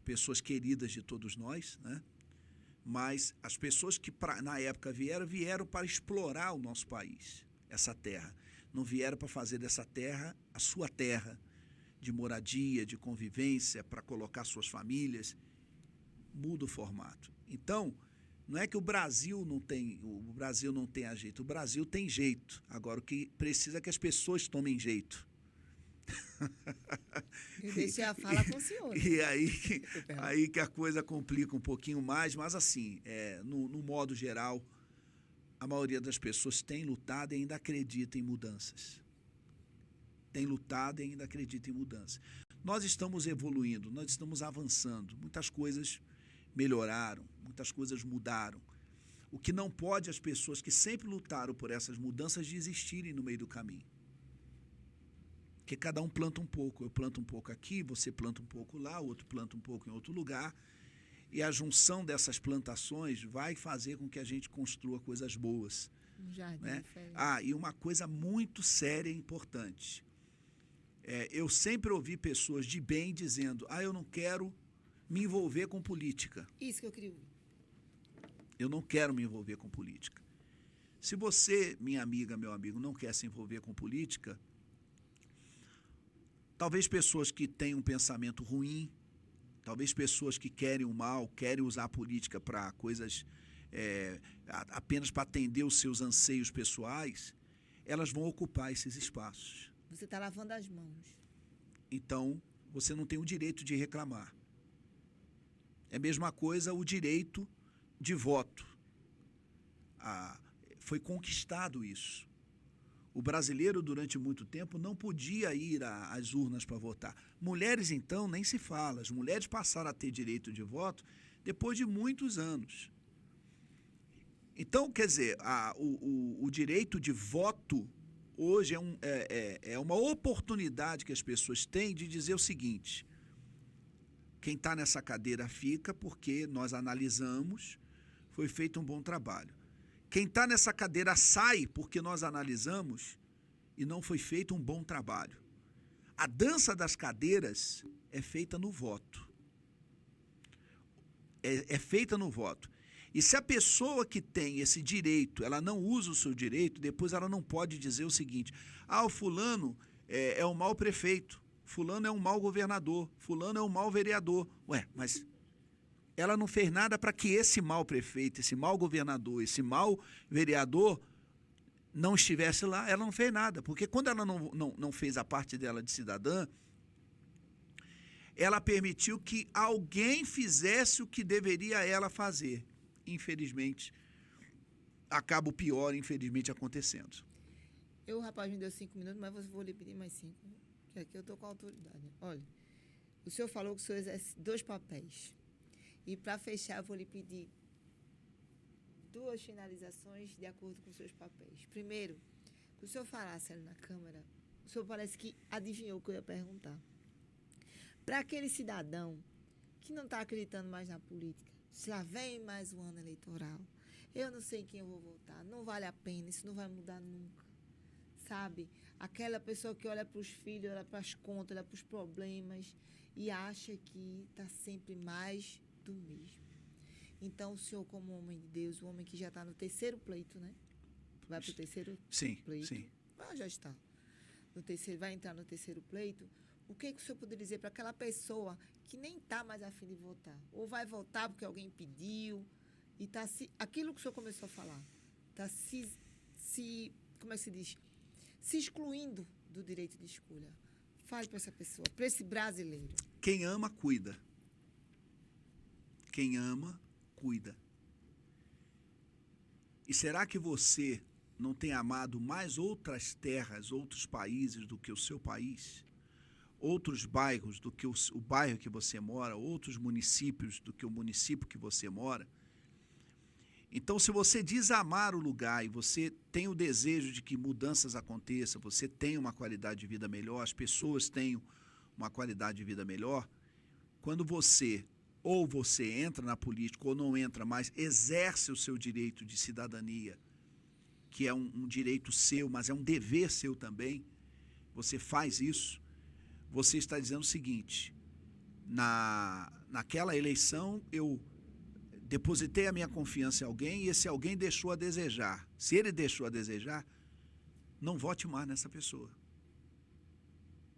[SPEAKER 3] pessoas queridas de todos nós, né? Mas as pessoas que na época vieram para explorar o nosso país, essa terra. Não vieram para fazer dessa terra a sua terra de moradia, de convivência, para colocar suas famílias. Muda o formato. Então, não é que o Brasil não tenha jeito, o Brasil tem jeito. Agora, o que precisa é que as pessoas tomem jeito.
[SPEAKER 2] Eu deixei a fala com o senhor.
[SPEAKER 3] E aí que a coisa complica um pouquinho mais, mas assim, no modo geral, a maioria das pessoas tem lutado e ainda acredita em mudanças. Tem lutado e ainda acredita em mudanças. Nós estamos evoluindo, nós estamos avançando, muitas coisas melhoraram, muitas coisas mudaram. O que não pode as pessoas que sempre lutaram por essas mudanças desistirem no meio do caminho. Porque cada um planta um pouco. Eu planto um pouco aqui, você planta um pouco lá, o outro planta um pouco em outro lugar. E a junção dessas plantações vai fazer com que a gente construa coisas boas.
[SPEAKER 2] Um jardim,
[SPEAKER 3] né?
[SPEAKER 2] diferente.
[SPEAKER 3] E uma coisa muito séria e importante. Eu sempre ouvi pessoas de bem dizendo, eu não quero me envolver com política.
[SPEAKER 2] Isso que eu queria ouvir.
[SPEAKER 3] Eu não quero me envolver com política. Se você, minha amiga, meu amigo, não quer se envolver com política, talvez pessoas que têm um pensamento ruim, talvez pessoas que querem o mal, querem usar a política para coisas apenas para atender os seus anseios pessoais, elas vão ocupar esses espaços.
[SPEAKER 2] Você está lavando as mãos.
[SPEAKER 3] Então, você não tem o direito de reclamar. É a mesma coisa o direito de voto. Foi conquistado isso. O brasileiro, durante muito tempo, não podia ir às urnas para votar. Mulheres, então, nem se fala. As mulheres passaram a ter direito de voto depois de muitos anos. Então, quer dizer, o direito de voto hoje é uma oportunidade que as pessoas têm de dizer o seguinte: quem está nessa cadeira fica porque nós analisamos, foi feito um bom trabalho. Quem está nessa cadeira sai porque nós analisamos e não foi feito um bom trabalho. A dança das cadeiras é feita no voto. É feita no voto. E se a pessoa que tem esse direito, ela não usa o seu direito, depois ela não pode dizer o seguinte: o fulano é um mau prefeito, fulano é um mau governador, fulano é um mau vereador. Ué, mas ela não fez nada para que esse mau prefeito, esse mau governador, esse mau vereador não estivesse lá. Ela não fez nada, porque quando ela não fez a parte dela de cidadã, ela permitiu que alguém fizesse o que deveria ela fazer. Infelizmente, acaba o pior, infelizmente, acontecendo.
[SPEAKER 2] O rapaz me deu 5 minutos, mas eu vou lhe pedir mais 5, que aqui eu estou com autoridade. Olha, o senhor falou que o senhor exerce 2 papéis. E, para fechar, eu vou lhe pedir 2 finalizações de acordo com os seus papéis. Primeiro, que o senhor falasse ali na Câmara, o senhor parece que adivinhou o que eu ia perguntar. Para aquele cidadão que não está acreditando mais na política, se lá vem mais um ano eleitoral, eu não sei em quem eu vou votar, não vale a pena, isso não vai mudar nunca, sabe? Aquela pessoa que olha para os filhos, olha para as contas, olha para os problemas e acha que está sempre mais do mesmo. Então, o senhor, como homem de Deus, o homem que já está no 3º pleito, né? Vai para o 3º pleito.
[SPEAKER 3] Sim.
[SPEAKER 2] Já está. Vai entrar no 3º pleito. O que o senhor poderia dizer para aquela pessoa que nem está mais a fim de votar? Ou vai votar porque alguém pediu e está aquilo que o senhor começou a falar, está como é que se diz? Se excluindo do direito de escolha. Fale para essa pessoa, para esse brasileiro.
[SPEAKER 3] Quem ama, cuida. Quem ama, cuida. E será que você não tem amado mais outras terras, outros países do que o seu país? Outros bairros do que o bairro que você mora, outros municípios do que o município que você mora? Então, se você diz amar o lugar e você tem o desejo de que mudanças aconteçam, você tem uma qualidade de vida melhor, as pessoas tenham uma qualidade de vida melhor, quando você entra na política ou não entra mais, exerce o seu direito de cidadania, que é um direito seu, mas é um dever seu também, você faz isso, você está dizendo o seguinte: naquela eleição eu depositei a minha confiança em alguém e esse alguém deixou a desejar. Se ele deixou a desejar, não vote mais nessa pessoa.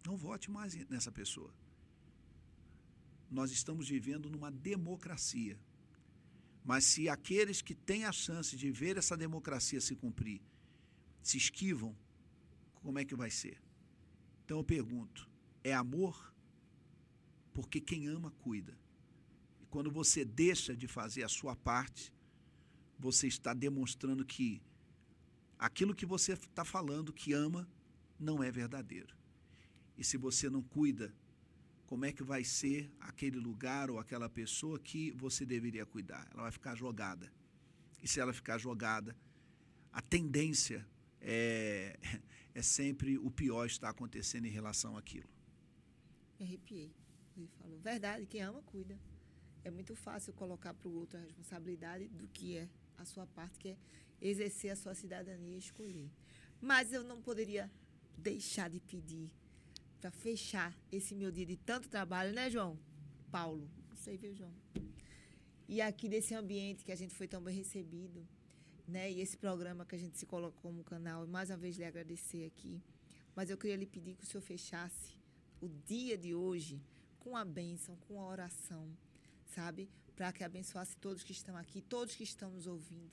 [SPEAKER 3] Não vote mais nessa pessoa. Nós estamos vivendo numa democracia. Mas se aqueles que têm a chance de ver essa democracia se cumprir, se esquivam, como é que vai ser? Então eu pergunto, é amor? Porque quem ama, cuida. E quando você deixa de fazer a sua parte, você está demonstrando que aquilo que você está falando, que ama, não é verdadeiro. E se você não cuida, como é que vai ser aquele lugar ou aquela pessoa que você deveria cuidar? Ela vai ficar jogada. E se ela ficar jogada, a tendência é sempre o pior está acontecendo em relação àquilo.
[SPEAKER 2] Me arrepiei. Ele falou, verdade, quem ama, cuida. É muito fácil colocar para o outro a responsabilidade do que é a sua parte, que é exercer a sua cidadania e escolher. Mas eu não poderia deixar de pedir para fechar esse meu dia de tanto trabalho, né, João? Paulo, não sei, viu, João? E aqui desse ambiente que a gente foi tão bem recebido, né? E esse programa que a gente se coloca como canal, mais uma vez lhe agradecer aqui. Mas eu queria lhe pedir que o senhor fechasse o dia de hoje com a bênção, com a oração, sabe? Para que abençoasse todos que estão aqui, todos que estão nos ouvindo.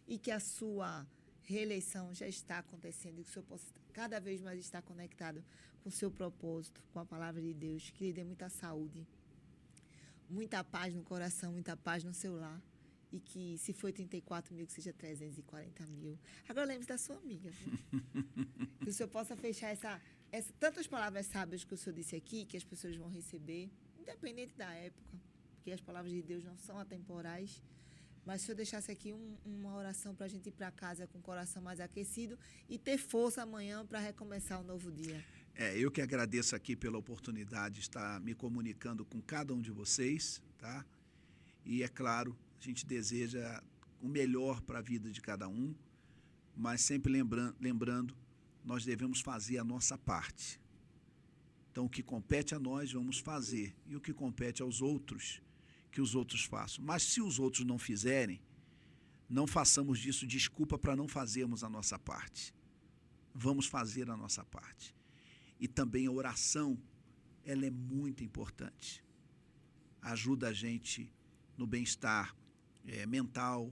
[SPEAKER 2] E que a sua reeleição já está acontecendo e que o senhor possa cada vez mais estar conectado com o seu propósito, com a palavra de Deus, que lhe dê muita saúde, muita paz no coração, muita paz no seu lar E que se foi 34 mil, que seja 340 mil. Agora lembre-se da sua amiga. Viu? Que o senhor possa fechar tantas palavras sábias que o senhor disse aqui, que as pessoas vão receber, independente da época, porque as palavras de Deus não são atemporais. Mas se eu deixasse aqui uma oração para a gente ir para casa com o coração mais aquecido e ter força amanhã para recomeçar um novo dia.
[SPEAKER 3] Eu que agradeço aqui pela oportunidade de estar me comunicando com cada um de vocês, tá? E é claro, a gente deseja o melhor para a vida de cada um, mas sempre lembrando, nós devemos fazer a nossa parte. Então, o que compete a nós, vamos fazer. E o que compete aos outros, que os outros façam. Mas se os outros não fizerem, não façamos disso desculpa para não fazermos a nossa parte. Vamos fazer a nossa parte. E também a oração, ela é muito importante. Ajuda a gente no bem-estar mental,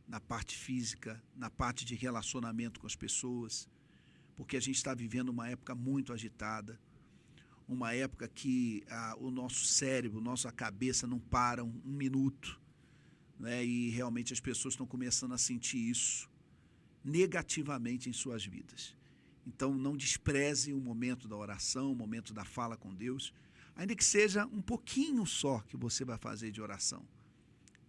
[SPEAKER 3] na parte física, na parte de relacionamento com as pessoas, porque a gente está vivendo uma época muito agitada, uma época que o nosso cérebro, nossa cabeça não para um minuto, né? E realmente as pessoas estão começando a sentir isso negativamente em suas vidas. Então não despreze o momento da oração, o momento da fala com Deus, ainda que seja um pouquinho só que você vai fazer de oração.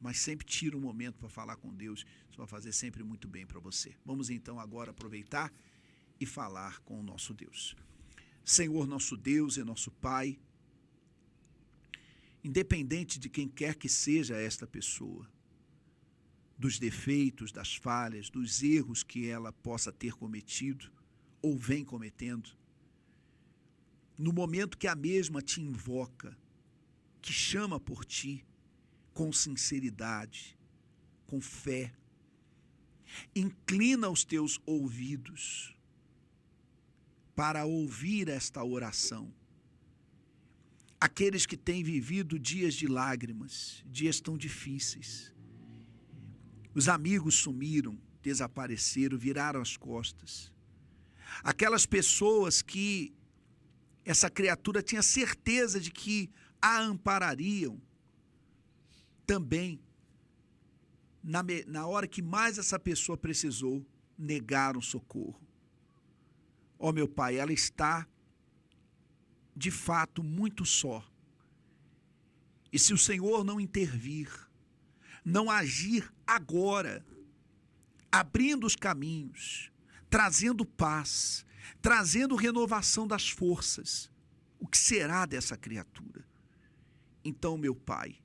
[SPEAKER 3] Mas sempre tira um momento para falar com Deus, isso vai fazer sempre muito bem para você. Vamos então agora aproveitar e falar com o nosso Deus. Senhor, nosso Deus e nosso Pai, independente de quem quer que seja esta pessoa, dos defeitos, das falhas, dos erros que ela possa ter cometido ou vem cometendo, no momento que a mesma te invoca, que chama por ti, com sinceridade, com fé, inclina os teus ouvidos para ouvir esta oração. Aqueles que têm vivido dias de lágrimas, dias tão difíceis, os amigos sumiram, desapareceram, viraram as costas. Aquelas pessoas que essa criatura tinha certeza de que a amparariam, também, na hora que mais essa pessoa precisou, negaram socorro. Ó meu Pai, ela está, de fato, muito só. E se o Senhor não intervir, não agir agora, abrindo os caminhos, trazendo paz, trazendo renovação das forças, o que será dessa criatura? Então, meu Pai,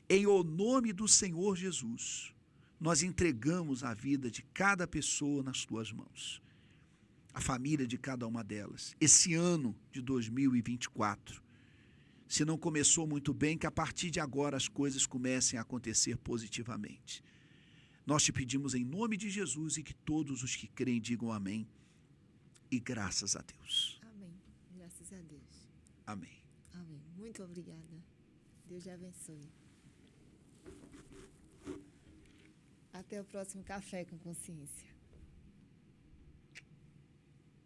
[SPEAKER 3] em o nome do Senhor Jesus, nós entregamos a vida de cada pessoa nas tuas mãos. A família de cada uma delas. Esse ano de 2024, se não começou muito bem, que a partir de agora as coisas comecem a acontecer positivamente. Nós te pedimos em nome de Jesus e que todos os que creem digam amém. E graças a Deus.
[SPEAKER 2] Amém. Graças a Deus.
[SPEAKER 3] Amém.
[SPEAKER 2] Amém. Muito obrigada. Deus te abençoe. Até o próximo Café com Consciência.